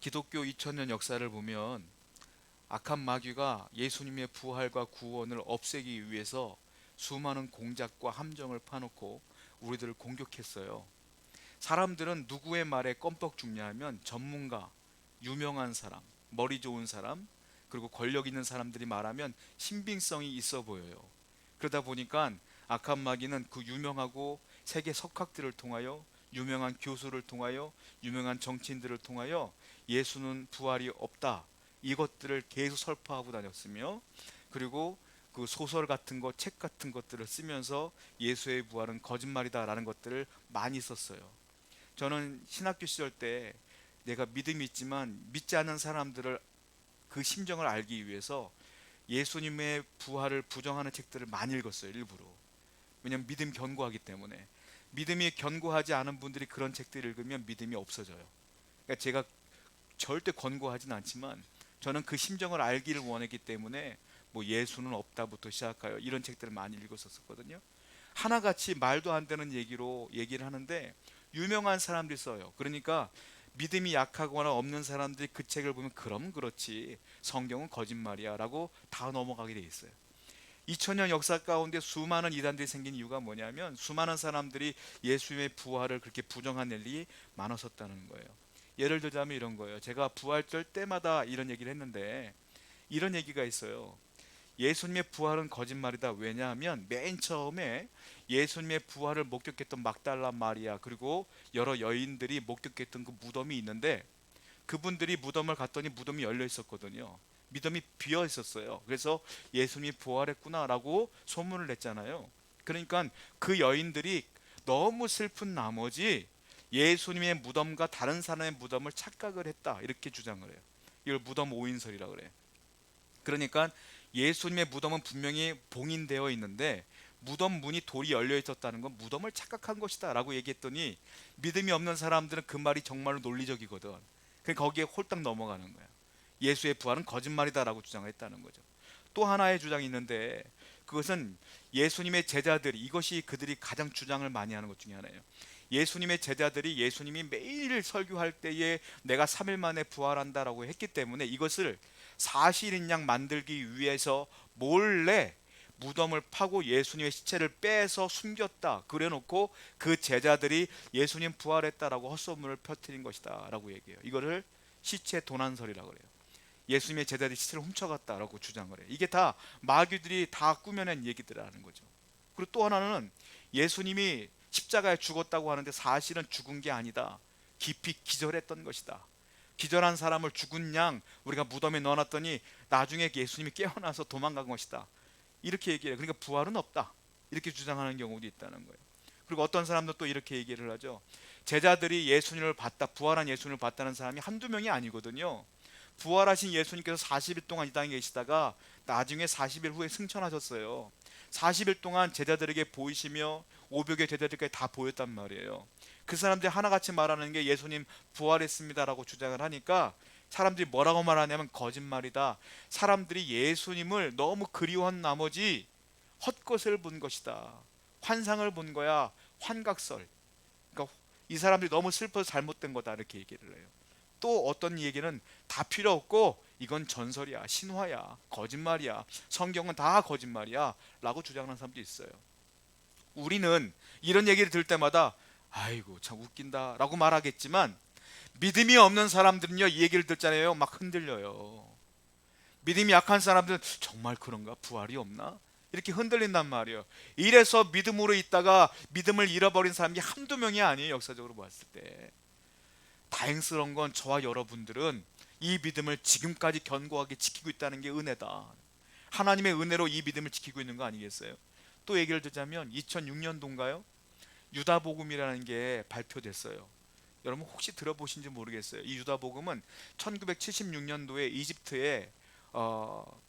기독교 2000년 역사를 보면 악한 마귀가 예수님의 부활과 구원을 없애기 위해서 수많은 공작과 함정을 파놓고 우리들을 공격했어요. 사람들은 누구의 말에 껌뻑 죽냐 하면 전문가, 유명한 사람, 머리 좋은 사람, 그리고 권력 있는 사람들이 말하면 신빙성이 있어 보여요. 그러다 보니까 악한 마귀는 그 유명하고 세계 석학들을 통하여, 유명한 교수를 통하여, 유명한 정치인들을 통하여 예수는 부활이 없다, 이것들을 계속 설파하고 다녔으며, 그리고 그 소설 같은 거, 책 같은 것들을 쓰면서 예수의 부활은 거짓말이다라는 것들을 많이 썼어요. 저는 신학교 시절 때 내가 믿음이 있지만 믿지 않는 사람들을 그 심정을 알기 위해서 예수님의 부활을 부정하는 책들을 많이 읽었어요, 일부러. 왜냐면 믿음 견고하기 때문에. 믿음이 견고하지 않은 분들이 그런 책들을 읽으면 믿음이 없어져요. 그러니까 제가 절대 권고하진 않지만 저는 그 심정을 알기를 원했기 때문에 뭐 예수는 없다부터 시작하여 이런 책들을 많이 읽었었거든요. 하나같이 말도 안 되는 얘기로 얘기를 하는데 유명한 사람들이 써요. 그러니까 믿음이 약하거나 없는 사람들이 그 책을 보면 그럼 그렇지, 성경은 거짓말이야 라고 다 넘어가게 돼 있어요. 2000년 역사 가운데 수많은 이단들이 생긴 이유가 뭐냐면 수많은 사람들이 예수님의 부활을 그렇게 부정한 일이 많았었다는 거예요. 예를 들자면 이런 거예요. 제가 부활절 때마다 이런 얘기를 했는데 이런 얘기가 있어요. 예수님의 부활은 거짓말이다. 왜냐하면 맨 처음에 예수님의 부활을 목격했던 막달라 마리아 그리고 여러 여인들이 목격했던 그 무덤이 있는데 그분들이 무덤을 갔더니 무덤이 열려 있었거든요. 무덤이 비어 있었어요. 그래서 예수님이 부활했구나라고 소문을 냈잖아요. 그러니까 그 여인들이 너무 슬픈 나머지 예수님의 무덤과 다른 사람의 무덤을 착각을 했다, 이렇게 주장을 해요. 이걸 무덤 오인설이라 그래요. 그러니까 예수님의 무덤은 분명히 봉인되어 있는데 무덤 문이 돌이 열려 있었다는 건 무덤을 착각한 것이다 라고 얘기했더니 믿음이 없는 사람들은 그 말이 정말로 논리적이거든. 그러니까 거기에 홀딱 넘어가는 거야. 예수의 부활은 거짓말이다 라고 주장을 했다는 거죠. 또 하나의 주장이 있는데 그것은 예수님의 제자들이, 이것이 그들이 가장 주장을 많이 하는 것 중에 하나예요. 예수님의 제자들이 예수님이 매일 설교할 때에 내가 3일 만에 부활한다라고 했기 때문에 이것을 사실인 양 만들기 위해서 몰래 무덤을 파고 예수님의 시체를 빼서 숨겼다, 그래놓고 그 제자들이 예수님 부활했다라고 헛소문을 펴뜨린 것이다 라고 얘기해요. 이거를 시체 도난설이라고 그래요. 예수님의 제자들이 시체를 훔쳐갔다라고 주장을 해요. 이게 다 마귀들이 다 꾸며낸 얘기들이라는 거죠. 그리고 또 하나는 예수님이 십자가에 죽었다고 하는데 사실은 죽은 게 아니다, 깊이 기절했던 것이다. 기절한 사람을 죽은 양 우리가 무덤에 넣어놨더니 나중에 예수님이 깨어나서 도망간 것이다, 이렇게 얘기해요. 그러니까 부활은 없다, 이렇게 주장하는 경우도 있다는 거예요. 그리고 어떤 사람도 또 이렇게 얘기를 하죠. 제자들이 예수님을 봤다, 부활한 예수님을 봤다는 사람이 한두 명이 아니거든요. 부활하신 예수님께서 40일 동안 이 땅에 계시다가 나중에 40일 후에 승천하셨어요. 40일 동안 제자들에게 보이시며 500의 제자들까지 다 보였단 말이에요. 그 사람들이 하나같이 말하는 게 예수님 부활했습니다라고 주장을 하니까 사람들이 뭐라고 말하냐면 거짓말이다, 사람들이 예수님을 너무 그리워한 나머지 헛것을 본 것이다, 환상을 본 거야, 환각설. 그러니까 이 사람들이 너무 슬퍼서 잘못된 거다, 이렇게 얘기를 해요. 또 어떤 얘기는 다 필요 없고 이건 전설이야, 신화야, 거짓말이야, 성경은 다 거짓말이야 라고 주장하는 사람도 있어요. 우리는 이런 얘기를 들을 때마다 아이고 참 웃긴다 라고 말하겠지만 믿음이 없는 사람들은요, 이 얘기를 듣잖아요, 막 흔들려요. 믿음이 약한 사람들은 정말 그런가, 부활이 없나, 이렇게 흔들린단 말이에요. 이래서 믿음으로 있다가 믿음을 잃어버린 사람이 한두 명이 아니에요, 역사적으로 봤을 때. 다행스러운 건 저와 여러분들은 이 믿음을 지금까지 견고하게 지키고 있다는 게 은혜다. 하나님의 은혜로 이 믿음을 지키고 있는 거 아니겠어요? 또 얘기를 듣자면 2006년도인가요? 유다복음이라는 게 발표됐어요. 여러분 혹시 들어보신지 모르겠어요. 이 유다복음은 1976년도에 이집트에 어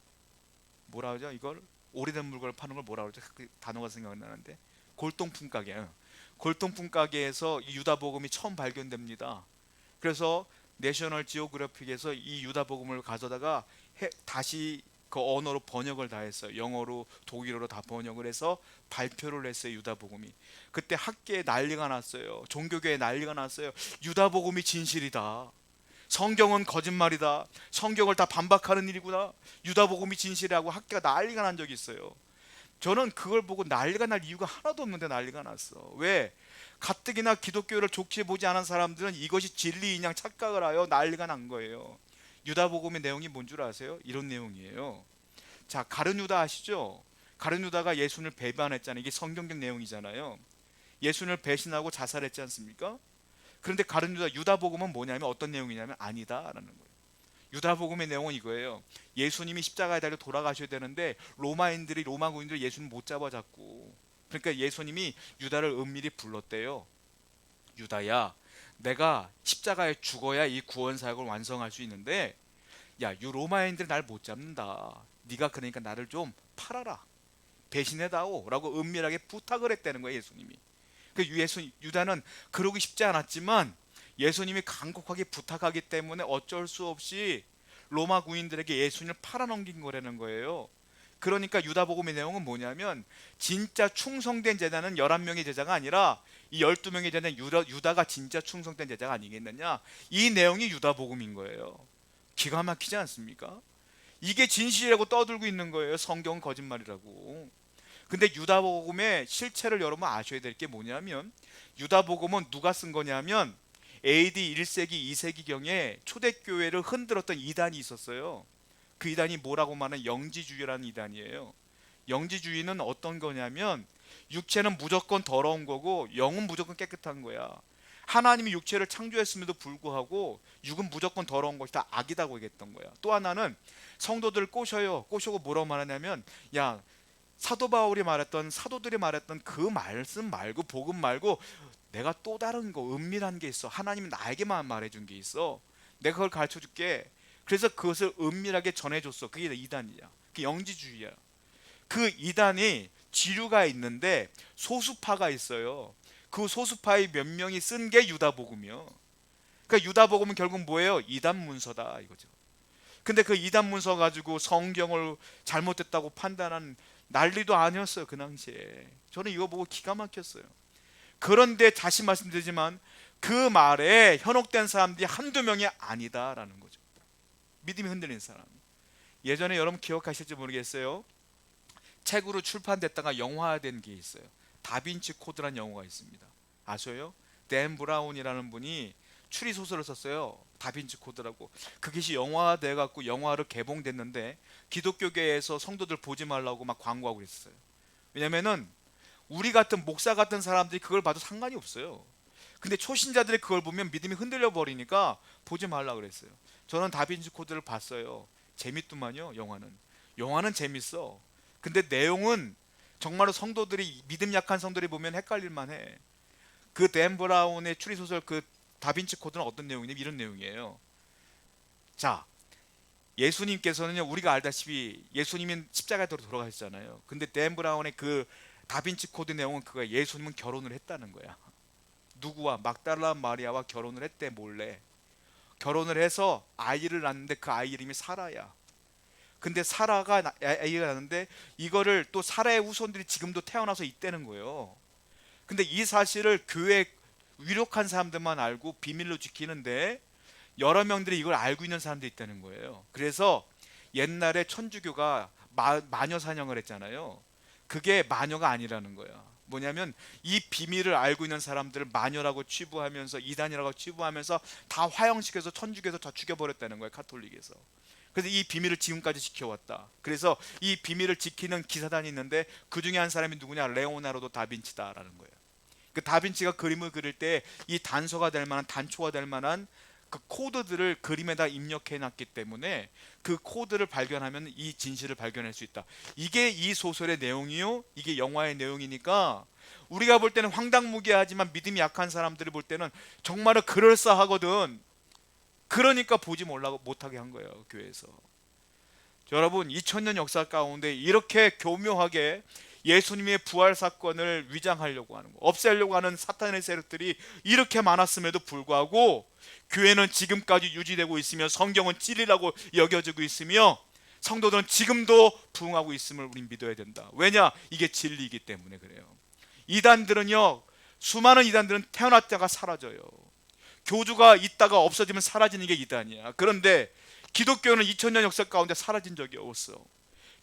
뭐라 하죠? 이걸 오래된 물건을 파는 걸 뭐라 그러죠? 그 단어가 생각나는데 골동품 가게. 골동품 가게에서 이 유다복음이 처음 발견됩니다. 그래서 내셔널 지오그래픽에서 이 유다복음을 가져다가 다시 그 언어로 번역을 다 했어요. 영어로 독일어로 다 번역을 해서 발표를 했어요, 유다복음이. 그때 학계에 난리가 났어요. 종교계에 난리가 났어요. 유다복음이 진실이다, 성경은 거짓말이다, 성경을 다 반박하는 일이구나, 유다복음이 진실이라고 학교가 난리가 난 적이 있어요. 저는 그걸 보고 난리가 날 이유가 하나도 없는데 난리가 났어. 왜? 가뜩이나 기독교를 좋게 보지 않은 사람들은 이것이 진리인 양 착각을 하여 난리가 난 거예요. 유다복음의 내용이 뭔 줄 아세요? 이런 내용이에요. 자, 가룟 유다 아시죠? 가룟 유다가 예수님을 배반했잖아요. 이게 성경적 내용이잖아요. 예수님을 배신하고 자살했지 않습니까? 그런데 가룟 유다 복음은 뭐냐면 어떤 내용이냐면 아니다라는 거예요. 유다 복음의 내용은 이거예요. 예수님이 십자가에 달려 돌아가셔야 되는데 로마 군인들이 예수님 못 잡아잡고, 그러니까 예수님이 유다를 은밀히 불렀대요. 유다야, 내가 십자가에 죽어야 이 구원 사역을 완성할 수 있는데, 야, 이 로마인들이 날 못 잡는다. 네가 그러니까 나를 좀 팔아라, 배신해다오라고 은밀하게 부탁을 했다는 거예요, 예수님이. 그 유다는 그러기 쉽지 않았지만 예수님이 간곡하게 부탁하기 때문에 어쩔 수 없이 로마 군인들에게 예수님을 팔아넘긴 거라는 거예요. 그러니까 유다복음의 내용은 뭐냐면, 진짜 충성된 제자는 11명의 제자가 아니라 이 12명의 제자는 유다가 진짜 충성된 제자가 아니겠느냐, 이 내용이 유다복음인 거예요. 기가 막히지 않습니까? 이게 진실이라고 떠들고 있는 거예요. 성경은 거짓말이라고. 근데 유다복음의 실체를 여러분 아셔야 될 게 뭐냐면, 유다복음은 누가 쓴 거냐면 AD 1세기 2세기경에 초대교회를 흔들었던 이단이 있었어요. 그 이단이 뭐라고 말하면 영지주의라는 이단이에요. 영지주의는 어떤 거냐면, 육체는 무조건 더러운 거고 영은 무조건 깨끗한 거야. 하나님이 육체를 창조했음에도 불구하고 육은 무조건 더러운 것이다, 악이다고 얘기했던 거야. 또 하나는 성도들을 꼬셔요. 꼬셔고 뭐라고 말하냐면, 야, 사도 바울이 말했던, 사도들이 말했던 그 말씀 말고, 복음 말고 내가 또 다른 거, 은밀한 게 있어. 하나님이 나에게만 말해준 게 있어. 내가 그걸 가르쳐 줄게. 그래서 그것을 은밀하게 전해줬어. 그게 이단이야. 그게 영지주의야. 그 이단이 지류가 있는데 소수파가 있어요. 그 소수파의 몇 명이 쓴 게 유다복음이요. 그러니까 유다복음은 결국 뭐예요? 이단 문서다 이거죠. 근데 그 이단 문서 가지고 성경을 잘못됐다고 판단한 난리도 아니었어요, 그 당시에. 저는 이거 보고 기가 막혔어요. 그런데 다시 말씀드리지만 그 말에 현혹된 사람들이 한두 명이 아니다라는 거죠. 믿음이 흔들린 사람. 예전에 여러분 기억하실지 모르겠어요. 책으로 출판됐다가 영화화된 게 있어요. 다빈치 코드라는 영화가 있습니다. 아셔요? 댄 브라운이라는 분이 추리소설을 썼어요. 다빈치 코드라고. 그것이 영화돼 갖고 영화로 개봉됐는데 기독교계에서 성도들 보지 말라고 막 광고하고 그랬어요. 왜냐면은 우리 같은 목사 같은 사람들이 그걸 봐도 상관이 없어요. 근데 초신자들이 그걸 보면 믿음이 흔들려 버리니까 보지 말라 그랬어요. 저는 다빈치 코드를 봤어요. 재밌더만요. 영화는 재밌어. 근데 내용은 정말로 성도들이, 믿음 약한 성도들이 보면 헷갈릴 만해. 그 댄 브라운의 추리소설 그 다빈치 코드는 어떤 내용이냐면 이런 내용이에요. 자, 예수님께서는요, 우리가 알다시피 예수님은 십자가에 돌아가셨잖아요. 근데 댄 브라운의 그 다빈치 코드 내용은 그거야. 예수님은 결혼을 했다는 거야. 누구와? 막달라 마리아와 결혼을 했대, 몰래. 결혼을 해서 아이를 낳는데 그 아이 이름이 사라야. 근데 사라가 아이가 낳는데 이거를 또 사라의 후손들이 지금도 태어나서 있다는 거예요. 근데 이 사실을 교회 유력한 사람들만 알고 비밀로 지키는데 여러 명들이 이걸 알고 있는 사람들이 있다는 거예요. 그래서 옛날에 천주교가 마녀 사냥을 했잖아요. 그게 마녀가 아니라는 거야. 뭐냐면 이 비밀을 알고 있는 사람들을 마녀라고 치부하면서, 이단이라고 치부하면서 다 화형시켜서 천주교에서 다 죽여버렸다는 거예요, 카톨릭에서. 그래서 이 비밀을 지금까지 지켜왔다. 그래서 이 비밀을 지키는 기사단이 있는데 그 중에 한 사람이 누구냐? 레오나르도 다빈치다라는 거예요. 그 다빈치가 그림을 그릴 때 이 단서가 될 만한, 단초가 될 만한 그 코드들을 그림에다 입력해 놨기 때문에 그 코드를 발견하면 이 진실을 발견할 수 있다. 이게 이 소설의 내용이요, 이게 영화의 내용이니까 우리가 볼 때는 황당무계하지만 믿음이 약한 사람들이 볼 때는 정말로 그럴싸하거든. 그러니까 보지 못하게 한 거예요, 교회에서. 여러분, 2000년 역사 가운데 이렇게 교묘하게 예수님의 부활 사건을 위장하려고 하는 거, 없애려고 하는 사탄의 세력들이 이렇게 많았음에도 불구하고 교회는 지금까지 유지되고 있으며 성경은 진리라고 여겨지고 있으며 성도들은 지금도 부흥하고 있음을 우린 믿어야 된다. 왜냐? 이게 진리이기 때문에 그래요. 이단들은요, 수많은 이단들은 태어났다가 사라져요. 교주가 있다가 없어지면 사라지는 게 이단이야. 그런데 기독교는 2000년 역사 가운데 사라진 적이 없어.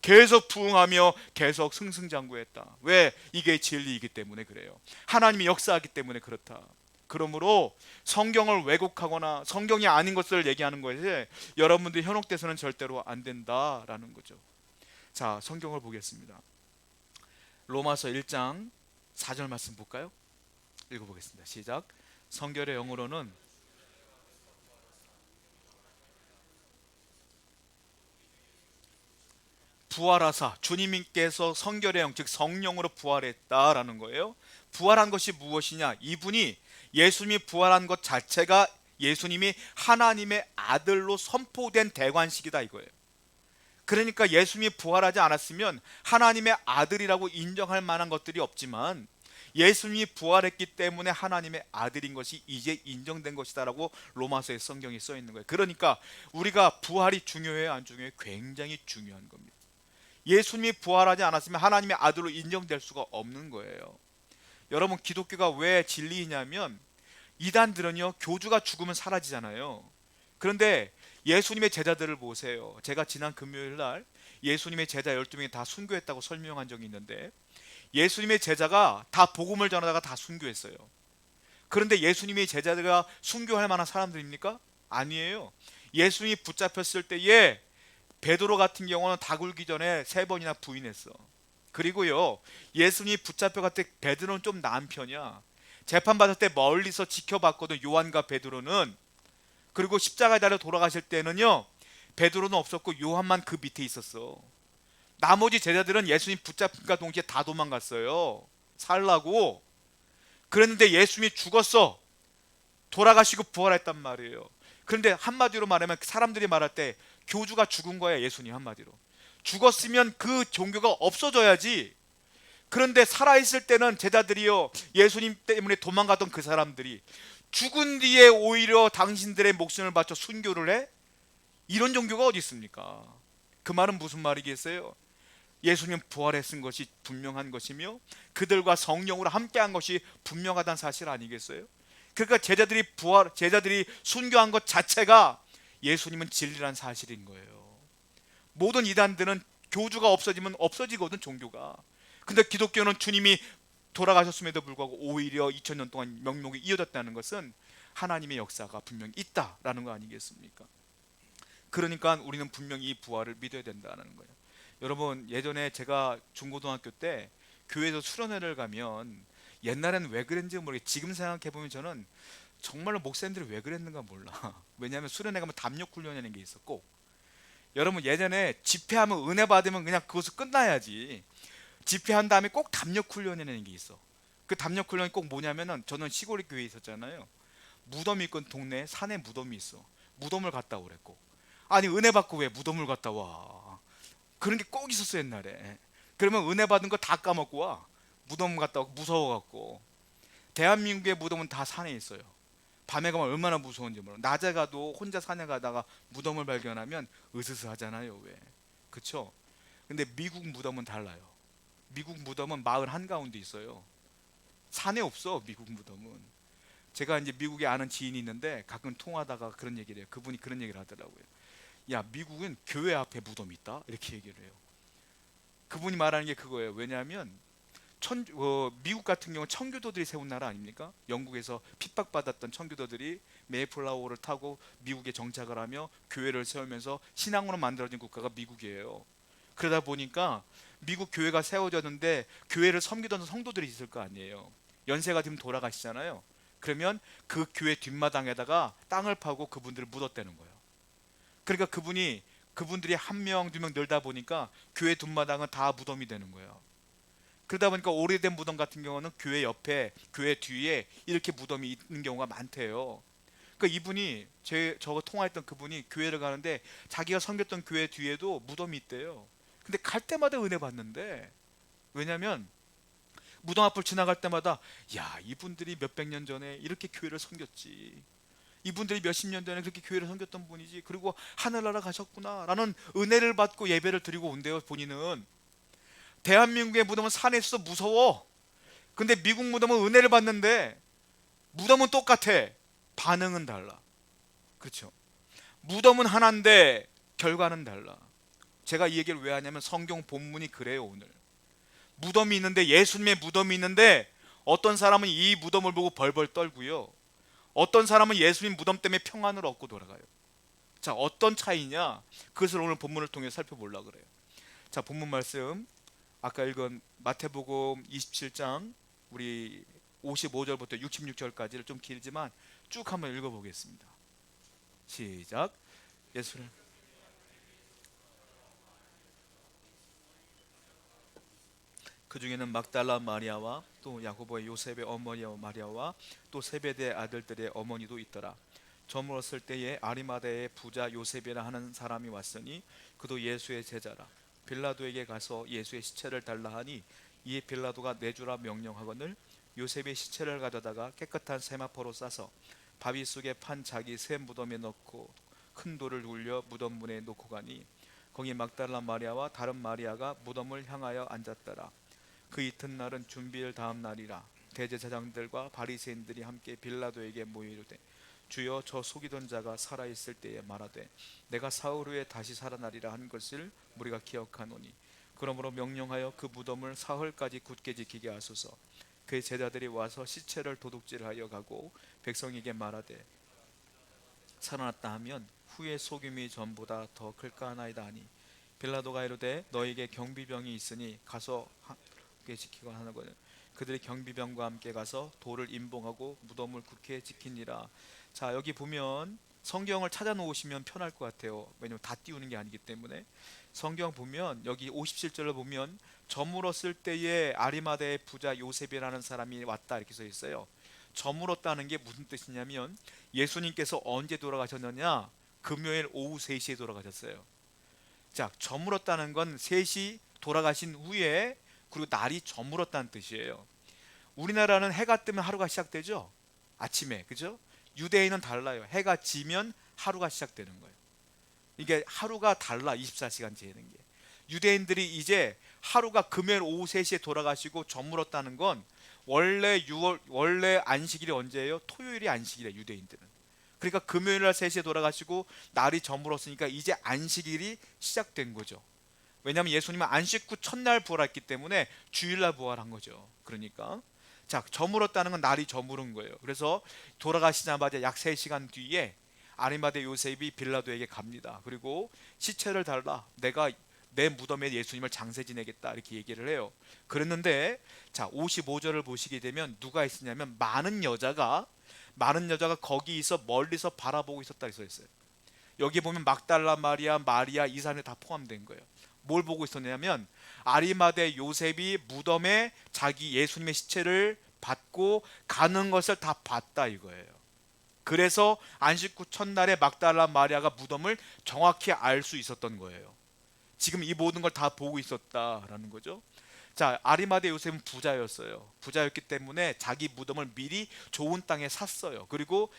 계속 부흥하며 계속 승승장구했다. 왜? 이게 진리이기 때문에 그래요. 하나님이 역사하기 때문에 그렇다. 그러므로 성경을 왜곡하거나 성경이 아닌 것을 얘기하는 것에 여러분들이 현혹돼서는 절대로 안 된다라는 거죠. 자, 성경을 보겠습니다. 로마서 1장 4절 말씀 볼까요? 읽어보겠습니다. 시작. 성결의 영으로는 부활하사, 주님께서 성결의 영, 즉 성령으로 부활했다라는 거예요. 부활한 것이 무엇이냐? 이분이, 예수님이 부활한 것 자체가 예수님이 하나님의 아들로 선포된 대관식이다 이거예요. 그러니까 예수님이 부활하지 않았으면 하나님의 아들이라고 인정할 만한 것들이 없지만, 예수님이 부활했기 때문에 하나님의 아들인 것이 이제 인정된 것이다라고 로마서에 성경이 써 있는 거예요. 그러니까 우리가 부활이 중요해요, 안 중요해요? 굉장히 중요한 겁니다. 예수님이 부활하지 않았으면 하나님의 아들로 인정될 수가 없는 거예요. 여러분, 기독교가 왜 진리이냐면, 이단들은요, 교주가 죽으면 사라지잖아요. 그런데 예수님의 제자들을 보세요. 제가 지난 금요일 날 예수님의 제자 12명이 다 순교했다고 설명한 적이 있는데, 예수님의 제자가 다 복음을 전하다가 다 순교했어요. 그런데 예수님의 제자들과 순교할 만한 사람들입니까? 아니에요. 예수님이 붙잡혔을 때에 베드로 같은 경우는 다 굴기 전에 3번이나 부인했어. 그리고요, 예수님이 붙잡혀갈 때 베드로는 좀 나은 편이야. 재판받을 때 멀리서 지켜봤거든, 요한과 베드로는. 그리고 십자가에 달려 돌아가실 때는요, 베드로는 없었고 요한만 그 밑에 있었어. 나머지 제자들은 예수님 붙잡힌과 동시에 다 도망갔어요, 살라고. 그랬는데 예수님이 죽었어. 돌아가시고 부활했단 말이에요. 그런데 한마디로 말하면 사람들이 말할 때 교주가 죽은 거야, 예수님. 한마디로 죽었으면 그 종교가 없어져야지. 그런데 살아있을 때는 제자들이요, 예수님 때문에 도망가던 그 사람들이 죽은 뒤에 오히려 당신들의 목숨을 바쳐 순교를 해? 이런 종교가 어디 있습니까? 그 말은 무슨 말이겠어요? 예수님 부활했은 것이 분명한 것이며 그들과 성령으로 함께한 것이 분명하다는 사실 아니겠어요? 그러니까 제자들이 순교한 것 자체가 예수님은 진리란 사실인 거예요. 모든 이단들은 교주가 없어지면 없어지거든, 종교가. 근데 기독교는 주님이 돌아가셨음에도 불구하고 오히려 2000년 동안 명목이 이어졌다는 것은 하나님의 역사가 분명히 있다라는 거 아니겠습니까? 그러니까 우리는 분명히 이 부활을 믿어야 된다는 거예요. 여러분, 예전에 제가 중고등학교 때 교회에서 수련회를 가면, 옛날에는 왜 그랬는지 모르겠어요. 지금 생각해보면 저는 정말로 목사님들이 왜 그랬는가 몰라. 왜냐하면 수련회 가면 담력 훈련이라는 게 있었고, 여러분 예전에 집회하면 은혜 받으면 그냥 그것을 끝나야지. 집회한 다음에 꼭 담력 훈련이라는 게 있어. 그 담력 훈련이 꼭 뭐냐면은, 저는 시골에 교회에 있었잖아요. 무덤이 있건 동네에 산에 무덤이 있어. 무덤을 갔다 오랬고, 아니 은혜 받고 왜 무덤을 갔다 와? 그런 게 꼭 있었어 옛날에. 그러면 은혜 받은 거 다 까먹고 와. 무덤 갔다 오고 무서워갖고. 대한민국의 무덤은 다 산에 있어요. 밤에 가면 얼마나 무서운지 몰라. 낮에 가도 혼자 산에 가다가 무덤을 발견하면 으스스하잖아요. 왜? 그쵸? 근데 미국 무덤은 달라요. 미국 무덤은 마을 한가운데 있어요. 산에 없어, 미국 무덤은. 제가 이제 미국에 아는 지인이 있는데 가끔 통화하다가 그런 얘기를 해요. 그분이 그런 얘기를 하더라고요. 야, 미국은 교회 앞에 무덤이 있다? 이렇게 얘기를 해요. 그분이 말하는 게 그거예요. 왜냐하면 미국 같은 경우는 청교도들이 세운 나라 아닙니까? 영국에서 핍박받았던 청교도들이 메이플라워를 타고 미국에 정착을 하며 교회를 세우면서 신앙으로 만들어진 국가가 미국이에요. 그러다 보니까 미국 교회가 세워졌는데 교회를 섬기던 성도들이 있을 거 아니에요. 연세가 지금 돌아가시잖아요. 그러면 그 교회 뒷마당에다가 땅을 파고 그분들을 묻었다는 거예요. 그러니까 그분들이 한 명, 2명 늘다 보니까 교회 뒷마당은 다 무덤이 되는 거예요. 그러다 보니까 오래된 무덤 같은 경우는 교회 옆에, 교회 뒤에 이렇게 무덤이 있는 경우가 많대요. 그러니까 이분이 저거 통화했던 그분이 교회를 가는데 자기가 섬겼던 교회 뒤에도 무덤이 있대요. 근데 갈 때마다 은혜 받는데, 왜냐면 무덤 앞을 지나갈 때마다, 야, 이분들이 몇백 년 전에 이렇게 교회를 섬겼지, 이분들이 몇십 년 전에 그렇게 교회를 섬겼던 분이지, 그리고 하늘나라 가셨구나 라는 은혜를 받고 예배를 드리고 온대요. 본인은 대한민국의 무덤은 산에 있어서 무서워. 근데 미국 무덤은 은혜를 받는데 무덤은 똑같아. 반응은 달라. 그렇죠? 무덤은 하나인데 결과는 달라. 제가 이 얘기를 왜 하냐면 성경 본문이 그래요. 오늘 무덤이 있는데, 예수님의 무덤이 있는데, 어떤 사람은 이 무덤을 보고 벌벌 떨고요, 어떤 사람은 예수님 무덤 때문에 평안을 얻고 돌아가요. 자, 어떤 차이냐, 그것을 오늘 본문을 통해 살펴보려고 그래요. 자, 본문 말씀 아까 읽은 마태복음 27장 우리 55절부터 66절까지를 좀 길지만 쭉 한번 읽어보겠습니다. 시작. 예수를 그 중에는 막달라 마리아와 또 야고보의 요셉의 어머니 마리아와 또 세베대 아들들의 어머니도 있더라. 저물었을 때에 아리마다의 부자 요셉이라 하는 사람이 왔으니 그도 예수의 제자라. 빌라도에게 가서 예수의 시체를 달라 하니 이에 빌라도가 내주라 명령하거늘 요셉의 시체를 가져다가 깨끗한 세마포로 싸서 바위 속에 판 자기 새 무덤에 넣고 큰 돌을 굴려 무덤 문에 놓고 가니 거기 막달라 마리아와 다른 마리아가 무덤을 향하여 앉았더라. 그 이튿날은 준비일 다음 날이라. 대제사장들과 바리새인들이 함께 빌라도에게 모여 이르되 주여, 저 속이던 자가 살아있을 때에 말하되 내가 사흘 후에 다시 살아나리라 한 것을 우리가 기억하노니 그러므로 명령하여 그 무덤을 사흘까지 굳게 지키게 하소서. 그의 제자들이 와서 시체를 도둑질하여 가고 백성에게 말하되 살아났다 하면 후에 속임이 전보다 더 클까 하나이다 하니 빌라도가 이르되 너에게 경비병이 있으니 가서 굳게 지키고 하는거늘 그들이 경비병과 함께 가서 돌을 임봉하고 무덤을 굳게 지키니라. 자, 여기 보면 성경을 찾아 놓으시면 편할 것 같아요. 왜냐면 다 띄우는 게 아니기 때문에. 성경 보면 여기 57절을 보면 저물었을 때에 아리마다의 부자 요셉이라는 사람이 왔다 이렇게 써 있어요. 저물었다는 게 무슨 뜻이냐면 예수님께서 언제 돌아가셨느냐, 금요일 오후 3시에 돌아가셨어요. 자, 저물었다는 건 3시 돌아가신 후에, 그리고 날이 저물었다는 뜻이에요. 우리나라는 해가 뜨면 하루가 시작되죠, 아침에. 그죠? 유대인은 달라요. 해가 지면 하루가 시작되는 거예요. 이게 하루가 달라. 24시간 재는 게. 유대인들이 이제 하루가 금요일 오후 3시에 돌아가시고 저물었다는 건 원래 안식일이 언제예요? 토요일이 안식일이에요, 유대인들은. 그러니까 금요일 날 3시에 돌아가시고 날이 저물었으니까 이제 안식일이 시작된 거죠. 왜냐하면 예수님은 안식 후 첫날 부활했기 때문에 주일날 부활한 거죠. 그러니까 자, 저물었다는 건 날이 저물은 거예요. 그래서 돌아가시자마자 약 3시간 뒤에 아리마대 요셉이 빌라도에게 갑니다. 그리고 시체를 달라, 내가 내 무덤에 예수님을 장세 지내겠다 이렇게 얘기를 해요. 그랬는데 자, 55절을 보시게 되면 누가 있었냐면 많은 여자가 거기 있어 멀리서 바라보고 있었다 써 있어요. 여기 보면 막달라 마리아 이 사람이 다 포함된 거예요. 뭘 보고 있었냐면 아리마대 요셉이 무덤에 자기 예수님의 시체를 받고 가는 것을 다 봤다 이거예요. 그래서 안식 후 첫날에 막달라 마리아가 무덤을 정확히 알 수 있었던 거예요. 지금 이 모든 걸 다 보고 있었다라는 거죠. 자, 아리마대 요셉은 부자였어요. 부자였기 때문에 자기 무덤을 미리 좋은 땅에 샀어요. 그리고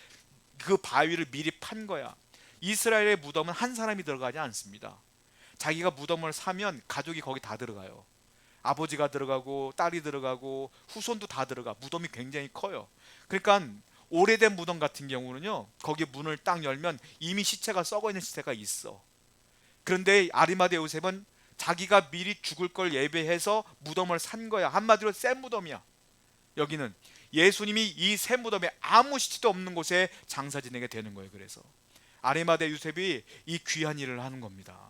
그 바위를 미리 판 거야. 이스라엘의 무덤은 한 사람이 들어가지 않습니다. 자기가 무덤을 사면 가족이 거기 다 들어가요. 아버지가 들어가고 딸이 들어가고 후손도 다 들어가. 무덤이 굉장히 커요. 그러니까 오래된 무덤 같은 경우는요, 거기 문을 딱 열면 이미 시체가 썩어 있는 시체가 있어. 그런데 아리마대 요셉은 자기가 미리 죽을 걸 예배해서 무덤을 산 거야. 한마디로 새 무덤이야. 여기는 예수님이 이 새 무덤에 아무 시체도 없는 곳에 장사 지내게 되는 거예요. 그래서 아리마대 요셉이 이 귀한 일을 하는 겁니다.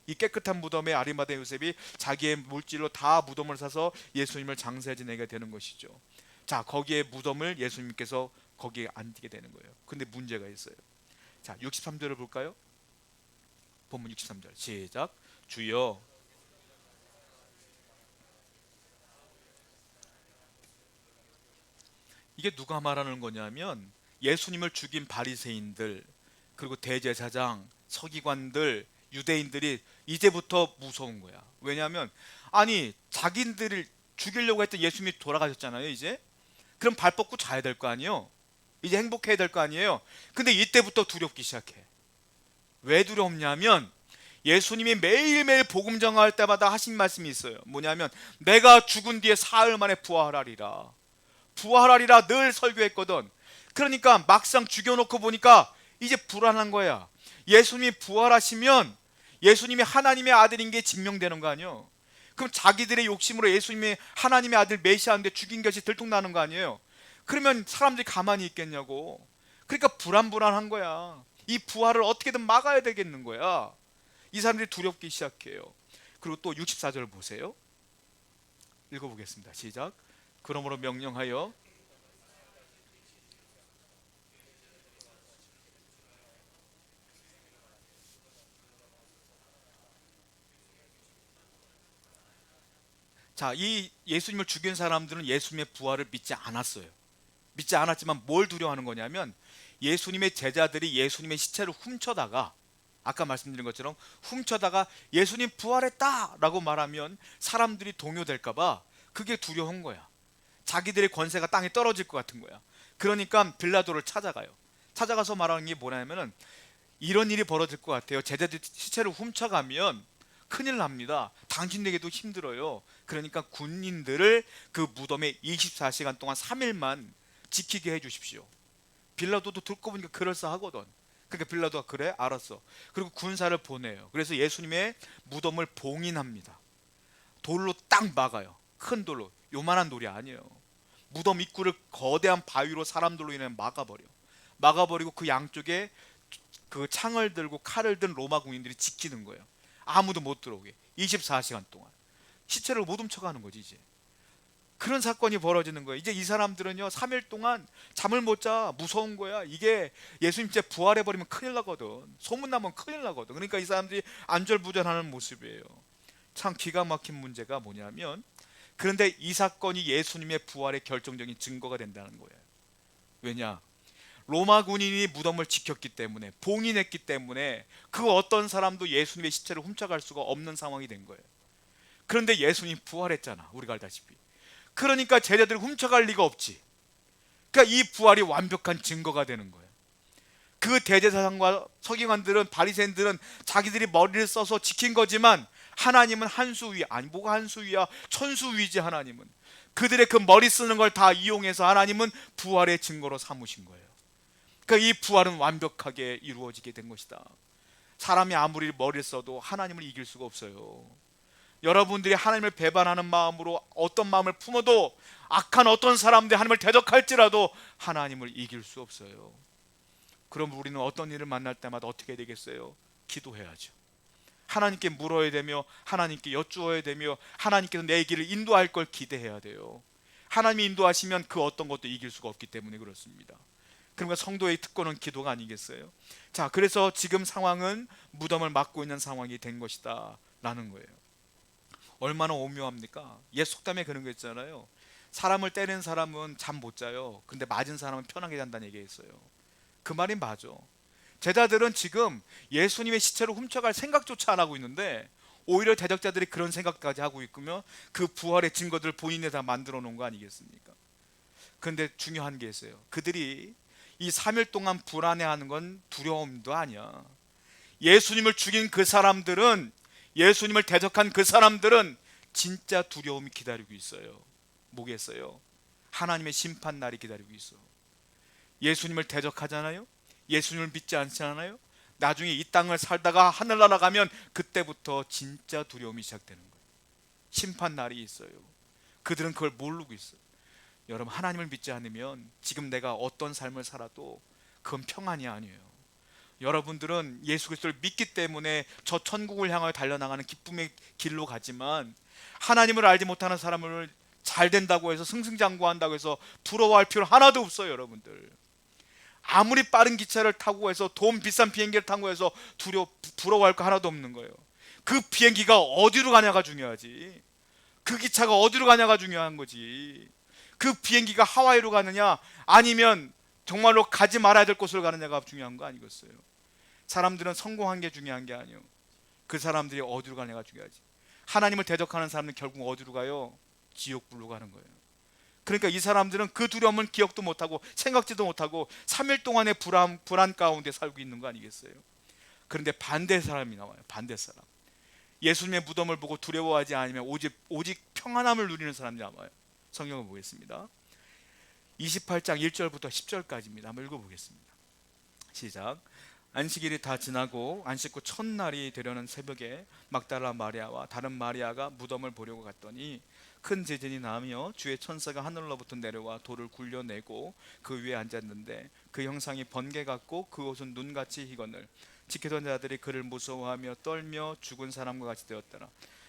이 깨끗한 무덤에 아리마대 요셉이 자기의 물질로 다 무덤을 사서 예수님을 장사 지내게 되는 것이죠. 자, 거기에 무덤을 예수님께서 거기에 앉게 되는 거예요. 근데 문제가 있어요. 자, 63절을 볼까요? 본문 63절 시작. 주여, 이게 누가 말하는 거냐면 예수님을 죽인 바리새인들, 그리고 대제사장, 서기관들, 유대인들이 이제부터 무서운 거야. 왜냐하면 아니, 자기들을 죽이려고 했던 예수님이 돌아가셨잖아요. 이제 그럼 발 뻗고 자야 될 거 아니에요. 이제 행복해야 될 거 아니에요. 근데 이때부터 두렵기 시작해. 왜 두렵냐면 예수님이 매일매일 복음 전할 때마다 하신 말씀이 있어요. 뭐냐면 내가 죽은 뒤에 사흘 만에 부활하리라. 부활하리라 늘 설교했거든. 그러니까 막상 죽여놓고 보니까 이제 불안한 거야. 예수님이 부활하시면 예수님이 하나님의 아들인 게 증명되는 거 아니에요. 그럼 자기들의 욕심으로 예수님이 하나님의 아들 메시아인데 죽인 것이 들통나는 거 아니에요. 그러면 사람들이 가만히 있겠냐고. 그러니까 불안한 거야. 이 부활을 어떻게든 막아야 되겠는 거야. 이 사람들이 두렵기 시작해요. 그리고 또 64절 보세요. 읽어보겠습니다. 시작. 그러므로 명령하여. 자, 이 예수님을 죽인 사람들은 예수님의 부활을 믿지 않았어요. 믿지 않았지만 뭘 두려워하는 거냐면 예수님의 제자들이 예수님의 시체를 훔쳐다가, 아까 말씀드린 것처럼 훔쳐다가 예수님 부활했다 라고 말하면 사람들이 동요될까 봐 그게 두려운 거야. 자기들의 권세가 땅에 떨어질 것 같은 거야. 그러니까 빌라도를 찾아가요. 찾아가서 말하는 게 뭐냐면은 이런 일이 벌어질 것 같아요. 제자들 시체를 훔쳐가면 큰일 납니다. 당신에게도 힘들어요. 그러니까 군인들을 그 무덤에 24시간 동안 3일만 지키게 해주십시오. 빌라도도 듣고 보니까 그럴싸하거든. 그러니까 빌라도가 그래? 알았어. 그리고 군사를 보내요. 그래서 예수님의 무덤을 봉인합니다. 돌로 딱 막아요. 큰 돌로. 요만한 돌이 아니에요. 무덤 입구를 거대한 바위로 사람들로 인해 막아버리고 그 양쪽에 그 창을 들고 칼을 든 로마 군인들이 지키는 거예요. 아무도 못 들어오게 24시간 동안 시체를 못 훔쳐가는 거지. 이제 그런 사건이 벌어지는 거예요. 이제 이 사람들은요 3일 동안 잠을 못 자. 무서운 거야. 이게 예수님 진짜 부활해버리면 큰일 나거든. 소문나면 큰일 나거든. 그러니까 이 사람들이 안절부절하는 모습이에요. 참 기가 막힌 문제가 뭐냐면, 그런데 이 사건이 예수님의 부활의 결정적인 증거가 된다는 거예요. 왜냐? 로마 군인이 무덤을 지켰기 때문에, 봉인했기 때문에 그 어떤 사람도 예수님의 시체를 훔쳐갈 수가 없는 상황이 된 거예요. 그런데 예수님 부활했잖아. 우리가 알다시피. 그러니까 제자들이 훔쳐갈 리가 없지. 그러니까 이 부활이 완벽한 증거가 되는 거예요. 그 대제사장과 서기관들은, 바리새인들은 자기들이 머리를 써서 지킨 거지만 하나님은 한 수 위. 아니 뭐가 한 수 위야? 천수 위지. 하나님은 그들의 그 머리 쓰는 걸 다 이용해서 하나님은 부활의 증거로 삼으신 거예요. 그러니까 이 부활은 완벽하게 이루어지게 된 것이다. 사람이 아무리 머리를 써도 하나님을 이길 수가 없어요. 여러분들이 하나님을 배반하는 마음으로 어떤 마음을 품어도, 악한 어떤 사람들이 하나님을 대적할지라도 하나님을 이길 수 없어요. 그럼 우리는 어떤 일을 만날 때마다 어떻게 되겠어요? 기도해야죠. 하나님께 물어야 되며 하나님께 여쭈어야 되며 하나님께서 내 길을 인도할 걸 기대해야 돼요. 하나님이 인도하시면 그 어떤 것도 이길 수가 없기 때문에 그렇습니다. 그러니까 성도의 특권은 기도가 아니겠어요? 자, 그래서 지금 상황은 무덤을 막고 있는 상황이 된 것이다 라는 거예요. 얼마나 오묘합니까? 옛 속담에 그런 거 있잖아요. 사람을 때리는 사람은 잠 못 자요. 근데 맞은 사람은 편하게 잔다는 얘기가 있어요. 그 말이 맞아. 제자들은 지금 예수님의 시체를 훔쳐갈 생각조차 안 하고 있는데 오히려 대적자들이 그런 생각까지 하고 있으며 그 부활의 증거들을 본인에 다 만들어 놓은 거 아니겠습니까? 그런데 중요한 게 있어요. 그들이 이 3일 동안 불안해하는 건 두려움도 아니야. 예수님을 죽인 그 사람들은, 예수님을 대적한 그 사람들은 진짜 두려움이 기다리고 있어요. 뭐겠어요? 하나님의 심판 날이 기다리고 있어. 예수님을 대적하잖아요. 예수님을 믿지 않잖아요. 나중에 이 땅을 살다가 하늘나라 가면 그때부터 진짜 두려움이 시작되는 거예요. 심판 날이 있어요. 그들은 그걸 모르고 있어요. 여러분, 하나님을 믿지 않으면 지금 내가 어떤 삶을 살아도 그건 평안이 아니에요. 여러분들은 예수 그리스도를 믿기 때문에 저 천국을 향하여 달려나가는 기쁨의 길로 가지만, 하나님을 알지 못하는 사람을 잘 된다고 해서 승승장구한다고 해서 부러워할 필요 하나도 없어요. 여러분들, 아무리 빠른 기차를 타고 해서 돈 비싼 비행기를 타고 해서 부러워할 거 하나도 없는 거예요. 그 비행기가 어디로 가냐가 중요하지. 그 기차가 어디로 가냐가 중요한 거지. 그 비행기가 하와이로 가느냐 아니면 정말로 가지 말아야 될 곳으로 가느냐가 중요한 거 아니겠어요? 사람들은 성공한 게 중요한 게 아니에요. 그 사람들이 어디로 가냐가 중요하지. 하나님을 대적하는 사람은 결국 어디로 가요? 지옥불로 가는 거예요. 그러니까 이 사람들은 그 두려움은 기억도 못하고 생각지도 못하고 3일 동안의 불안 가운데 살고 있는 거 아니겠어요? 그런데 반대 사람이 나와요. 반대 사람. 예수님의 무덤을 보고 두려워하지 않으면 오직 평안함을 누리는 사람이 나와요. 성경을 보겠습니다. 28장 1절부터 10절까지입니다. 한번 읽어보겠습니다. 시작. 안식일이 다 지나고 안식 후 첫날이 되려는 새벽에 막달라 마리아와 다른 마리아가 무덤을 보려고 갔더니 큰 지진이 나며 주의 천사가 하늘로부터 내려와 돌을 굴려내고 그 위에 앉았는데 그 형상이 번개 같고 그 옷은 눈같이 희건을 지키던 자들이 그를 무서워하며 떨며 죽은 사람과 같이 되었더라.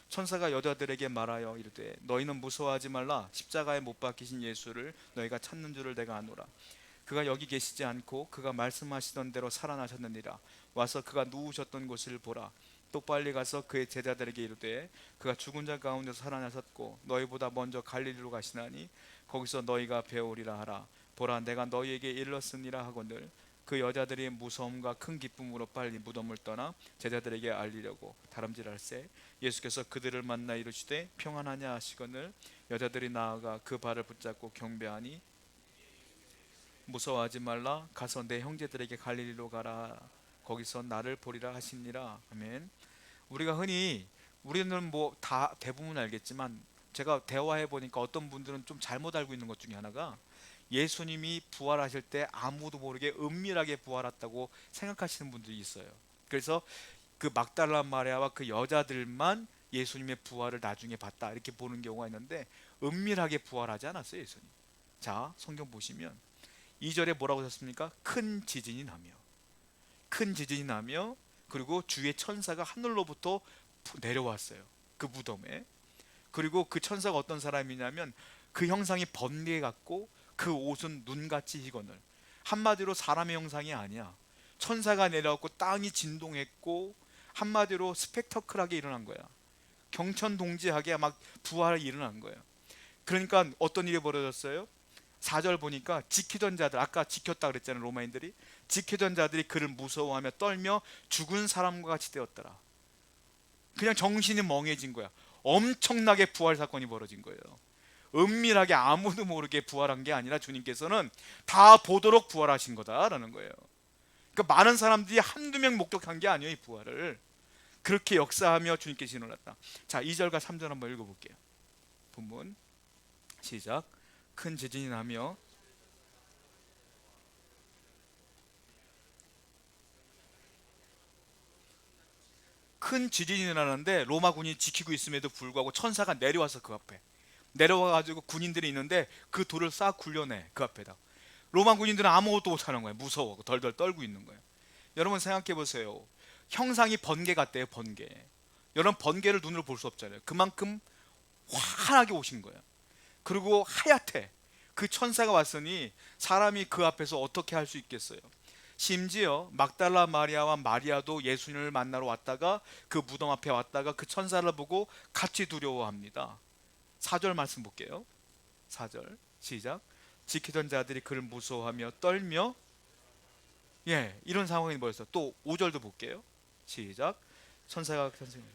천사가 여자들에게 말하여 이르되 너희는 무서워하지 말라. 십자가에 못 박히신 예수를 너희가 찾는 줄을 내가 아노라. 그가 여기 계시지 않고 그가 말씀하시던 대로 살아나셨느니라. 와서 그가 누우셨던 곳을 보라. 또 빨리 가서 그의 제자들에게 이르되 그가 죽은 자 가운데서 살아나셨고 너희보다 먼저 갈릴리로 가시나니 거기서 너희가 배우리라 하라. 보라, 내가 너희에게 일렀으니라 하거늘. 그 여자들이 무서움과 큰 기쁨으로 빨리 무덤을 떠나 제자들에게 알리려고 다름질할새 예수께서 그들을 만나 이르시되 평안하냐 하시거늘. 여자들이 나아가 그 발을 붙잡고 경배하니 무서워하지 말라. 가서 내 형제들에게 갈릴리로 가라. 거기서 나를 보리라 하시니라. 아멘. 우리가 흔히 우리는 뭐 다 대부분 알겠지만 제가 대화해 보니까 어떤 분들은 좀 잘못 알고 있는 것 중에 하나가 예수님이 부활하실 때 아무도 모르게 은밀하게 부활했다고 생각하시는 분들이 있어요. 그래서 그 막달라 마리아와 그 여자들만 예수님의 부활을 나중에 봤다 이렇게 보는 경우가 있는데 은밀하게 부활하지 않았어요, 예수님. 자, 성경 보시면 2절에 뭐라고 썼습니까? 큰 지진이 나며, 큰 지진이 나며, 그리고 주의 천사가 하늘로부터 내려왔어요, 그 무덤에. 그리고 그 천사가 어떤 사람이냐면 그 형상이 번개 같고 그 옷은 눈같이 희건을. 한마디로 사람의 형상이 아니야. 천사가 내려왔고 땅이 진동했고 한마디로 스펙터클하게 일어난 거야. 경천동지하게 막 부활이 일어난 거야. 그러니까 어떤 일이 벌어졌어요? 4절 보니까 지키던 자들, 아까 지켰다 그랬잖아요, 로마인들이. 지키던 자들이 그를 무서워하며 떨며 죽은 사람과 같이 되었더라. 그냥 정신이 멍해진 거야. 엄청나게 부활 사건이 벌어진 거예요. 은밀하게 아무도 모르게 부활한 게 아니라 주님께서는 다 보도록 부활하신 거다라는 거예요. 그러니까 많은 사람들이 한두 명 목격한 게 아니에요, 이 부활을. 그렇게 역사하며 주님께서 일어났다. 자, 2절과 3절 한번 읽어볼게요. 본문 시작. 큰 지진이 나며 큰 지진이 나는데 로마군이 지키고 있음에도 불구하고 천사가 내려와서 그 앞에 내려와가지고 군인들이 있는데 그 돌을 싹 굴려내 그 앞에다. 로마 군인들은 아무것도 못하는 거예요. 무서워 덜덜 떨고 있는 거예요. 여러분 생각해 보세요. 형상이 번개 같대요, 번개. 여러분 번개를 눈으로 볼 수 없잖아요. 그만큼 환하게 오신 거예요. 그리고 하얗대. 그 천사가 왔으니 사람이 그 앞에서 어떻게 할 수 있겠어요? 심지어 막달라 마리아와 마리아도 예수님을 만나러 왔다가 그 무덤 앞에 왔다가 그 천사를 보고 같이 두려워합니다. 4절 말씀 볼게요. 4절 시작. 지키던 자들이 그를 무서워하며 떨며, 예, 이런 상황이 벌어서 또 5절도 볼게요. 시작. 천사가 선생님,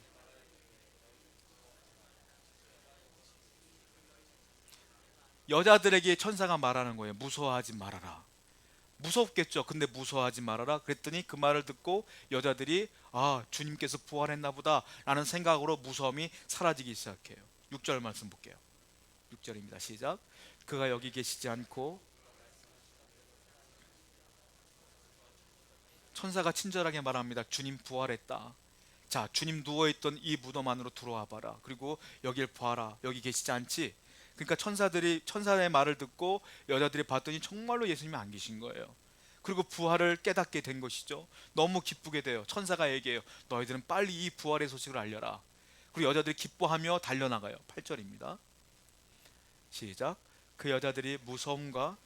여자들에게 천사가 말하는 거예요. 무서워하지 말아라. 무섭겠죠. 근데 무서워하지 말아라 그랬더니 그 말을 듣고 여자들이 아, 주님께서 부활했나 보다 라는 생각으로 무서움이 사라지기 시작해요. 6절 말씀 볼게요. 6절입니다. 시작. 그가 여기 계시지 않고, 천사가 친절하게 말합니다. 주님 부활했다. 자, 주님 누워있던 이 무덤 안으로 들어와 봐라. 그리고 여길 봐라. 여기 계시지 않지? 그러니까 천사의 말을 듣고 여자들이 봤더니 정말로 예수님이 안 계신 거예요. 그리고 부활을 깨닫게 된 것이죠. 너무 기쁘게 돼요. 천사가 얘기해요. 너희들은 빨리 이 부활의 소식을 알려라. 그리고 여자들이 기뻐하며 달려나가요. 8절입니다. 시작. 그 여자들이 무서움과,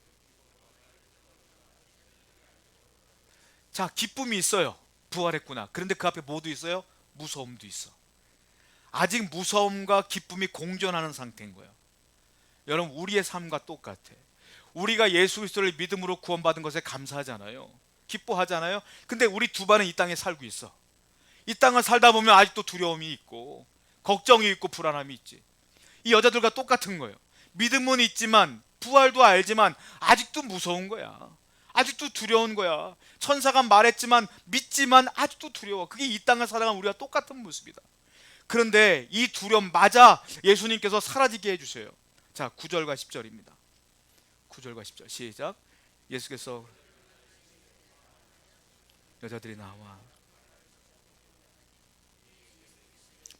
자, 기쁨이 있어요. 부활했구나. 그런데 그 앞에 뭐도 있어요? 무서움도 있어. 아직 무서움과 기쁨이 공존하는 상태인 거예요. 여러분, 우리의 삶과 똑같아. 우리가 예수 그리스도를 믿음으로 구원받은 것에 감사하잖아요. 기뻐하잖아요. 근데 우리 두 발은 이 땅에 살고 있어. 이 땅을 살다 보면 아직도 두려움이 있고 걱정이 있고 불안함이 있지. 이 여자들과 똑같은 거예요. 믿음은 있지만, 부활도 알지만 아직도 무서운 거야. 아직도 두려운 거야. 천사가 말했지만, 믿지만 아직도 두려워. 그게 이 땅을 살아가는 우리와 똑같은 모습이다. 그런데 이 두려움마저 예수님께서 사라지게 해주세요. 자, 9절과 10절입니다. 9절과 10절 시작. 예수께서 여자들이 나와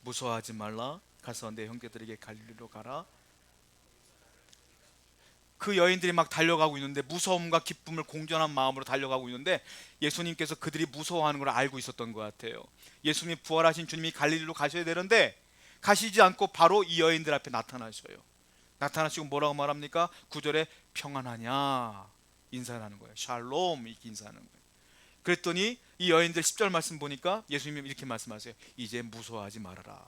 무서워하지 말라, 가서 내 형제들에게 갈릴리로 가라. 그 여인들이 막 달려가고 있는데, 무서움과 기쁨을 공존한 마음으로 달려가고 있는데, 예수님께서 그들이 무서워하는 걸 알고 있었던 것 같아요. 예수님이 부활하신 주님이 갈릴리로 가셔야 되는데 가시지 않고 바로 이 여인들 앞에 나타나셔요. 나타나시고 뭐라고 말합니까? 9절에 평안하냐 인사를 하는 거예요. 샬롬 이렇게 인사하는 거예요. 그랬더니 이 여인들 10절 말씀 보니까 예수님이 이렇게 말씀하세요. 이제 무서워하지 말아라.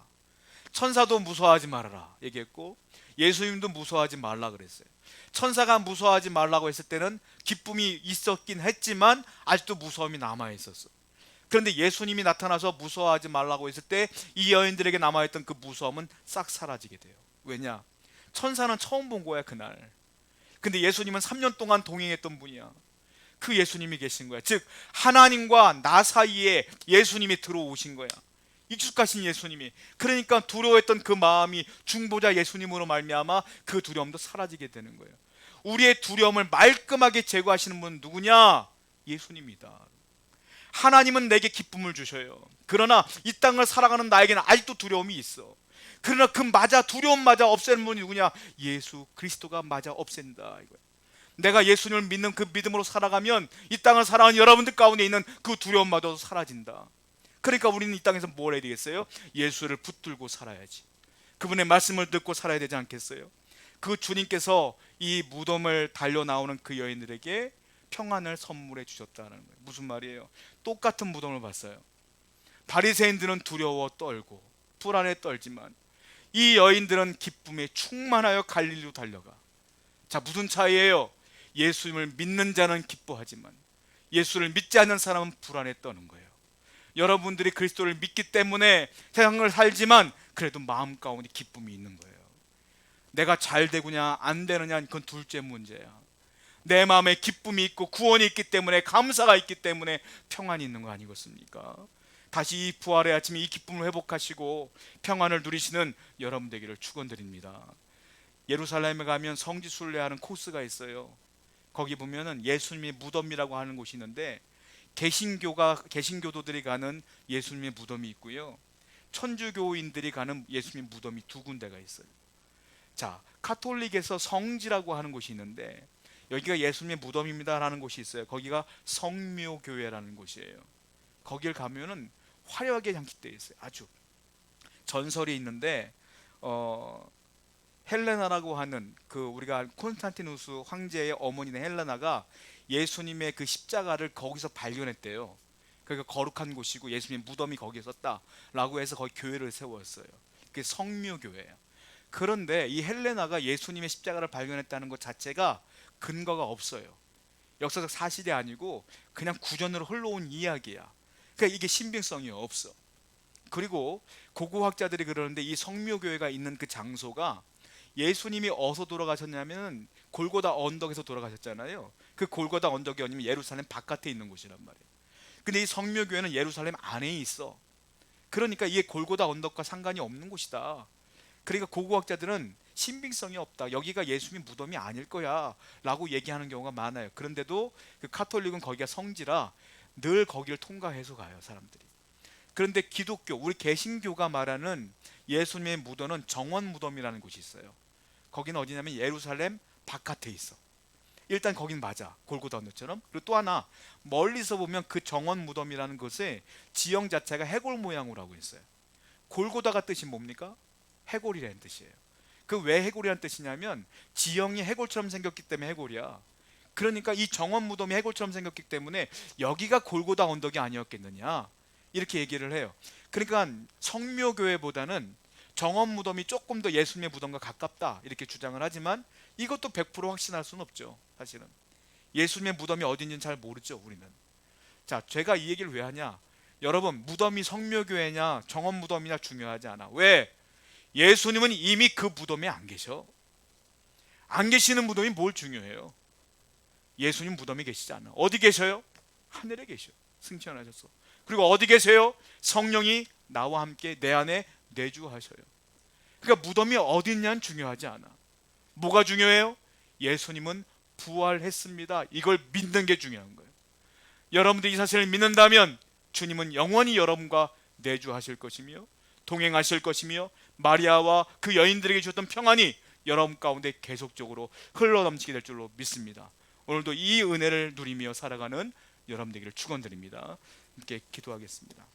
천사도 무서워하지 말아라 얘기했고, 예수님도 무서워하지 말라 그랬어요. 천사가 무서워하지 말라고 했을 때는 기쁨이 있었긴 했지만 아직도 무서움이 남아 있었어. 그런데 예수님이 나타나서 무서워하지 말라고 했을 때 이 여인들에게 남아있던 그 무서움은 싹 사라지게 돼요. 왜냐? 천사는 처음 본 거야 그날. 근데 예수님은 3년 동안 동행했던 분이야. 그 예수님이 계신 거야. 즉 하나님과 나 사이에 예수님이 들어오신 거야. 익숙하신 예수님이. 그러니까 두려워했던 그 마음이 중보자 예수님으로 말미암아 그 두려움도 사라지게 되는 거예요. 우리의 두려움을 말끔하게 제거하시는 분은 누구냐? 예수님이다. 하나님은 내게 기쁨을 주셔요. 그러나 이 땅을 살아가는 나에게는 아직도 두려움이 있어. 그러나 그 두려움마저 없애는 분이 누구냐? 예수 그리스도가 마저 없앤다 이거야. 내가 예수님을 믿는 그 믿음으로 살아가면 이 땅을 살아가는 여러분들 가운데 있는 그 두려움마저 사라진다. 그러니까 우리는 이 땅에서 뭘 해야 되겠어요? 예수를 붙들고 살아야지. 그분의 말씀을 듣고 살아야 되지 않겠어요? 그 주님께서 이 무덤을 달려 나오는 그 여인들에게 평안을 선물해 주셨다는 거예요. 무슨 말이에요? 똑같은 무덤을 봤어요. 바리새인들은 두려워 떨고 불안해 떨지만 이 여인들은 기쁨에 충만하여 갈릴리로 달려가. 자, 무슨 차이예요? 예수님을 믿는 자는 기뻐하지만 예수를 믿지 않는 사람은 불안해 떠는 거예요. 여러분들이 그리스도를 믿기 때문에 세상을 살지만 그래도 마음 가운데 기쁨이 있는 거예요. 내가 잘 되느냐 안 되느냐 그건 둘째 문제야. 내 마음에 기쁨이 있고 구원이 있기 때문에, 감사가 있기 때문에 평안이 있는 거 아니겠습니까? 다시 이 부활의 아침에 이 기쁨을 회복하시고 평안을 누리시는 여러분 되기를 축원드립니다. 예루살렘에 가면 성지 순례하는 코스가 있어요. 거기 보면은 예수님의 무덤이라고 하는 곳이 있는데, 개신교도들이 가는 예수님의 무덤이 있고요, 천주교인들이 가는 예수님의 무덤이 두 군데가 있어요. 자, 카톨릭에서 성지라고 하는 곳이 있는데 여기가 예수님의 무덤입니다라는 곳이 있어요. 거기가 성묘교회라는 곳이에요. 거길 가면은 화려하게 장식되어 있어요. 아주 전설이 있는데 헬레나라고 하는 그 우리가 콘스탄티누스 황제의 어머니는 헬레나가 예수님의 그 십자가를 거기서 발견했대요. 그러니까 거룩한 곳이고 예수님의 무덤이 거기에 있었다라고 해서 거기 교회를 세웠어요. 그게 성묘교회예요. 그런데 이 헬레나가 예수님의 십자가를 발견했다는 것 자체가 근거가 없어요. 역사적 사실이 아니고 그냥 구전으로 흘러온 이야기야. 그러니까 이게 신빙성이 없어. 그리고 고고학자들이 그러는데 이 성묘교회가 있는 그 장소가 예수님이 어디서 돌아가셨냐면 골고다 언덕에서 돌아가셨잖아요. 그 골고다 언덕이 아니면 예루살렘 바깥에 있는 곳이란 말이에요. 근데 이 성묘교회는 예루살렘 안에 있어. 그러니까 이게 골고다 언덕과 상관이 없는 곳이다. 그러니까 고고학자들은 신빙성이 없다, 여기가 예수님 무덤이 아닐 거야 라고 얘기하는 경우가 많아요. 그런데도 그 카톨릭은 거기가 성지라 늘 거기를 통과해서 가요 사람들이. 그런데 기독교, 우리 개신교가 말하는 예수님의 무덤은 정원 무덤이라는 곳이 있어요. 거기는 어디냐면 예루살렘 바깥에 있어. 일단 거긴 맞아, 골고다 언덕처럼. 그리고 또 하나, 멀리서 보면 그 정원 무덤이라는 것의 지형 자체가 해골 모양으로 하고 있어요. 골고다가 뜻이 뭡니까? 해골이라는 뜻이에요. 그 왜 해골이라는 뜻이냐면 지형이 해골처럼 생겼기 때문에 해골이야. 그러니까 이 정원 무덤이 해골처럼 생겼기 때문에 여기가 골고다 언덕이 아니었겠느냐 이렇게 얘기를 해요. 그러니까 성묘교회보다는 정원 무덤이 조금 더 예수님의 무덤과 가깝다 이렇게 주장을 하지만 이것도 100% 확신할 수는 없죠. 사실은 예수님의 무덤이 어딘지는 잘 모르죠 우리는. 자, 제가 이 얘기를 왜 하냐, 여러분 무덤이 성묘교회냐 정원 무덤이냐 중요하지 않아. 왜? 예수님은 이미 그 무덤에 안 계셔. 안 계시는 무덤이 뭘 중요해요? 예수님 무덤에 계시지 않아. 어디 계셔요? 하늘에 계셔. 승천하셨어. 그리고 어디 계세요? 성령이 나와 함께 내 안에 내주하셔요. 그러니까 무덤이 어디 있냐는 중요하지 않아. 뭐가 중요해요? 예수님은 부활했습니다. 이걸 믿는 게 중요한 거예요. 여러분들이 이 사실을 믿는다면 주님은 영원히 여러분과 내주하실 것이며 동행하실 것이며 마리아와 그 여인들에게 주었던 평안이 여러분 가운데 계속적으로 흘러넘치게 될 줄로 믿습니다. 오늘도 이 은혜를 누리며 살아가는 여러분 되기를 축원드립니다. 함께 기도하겠습니다.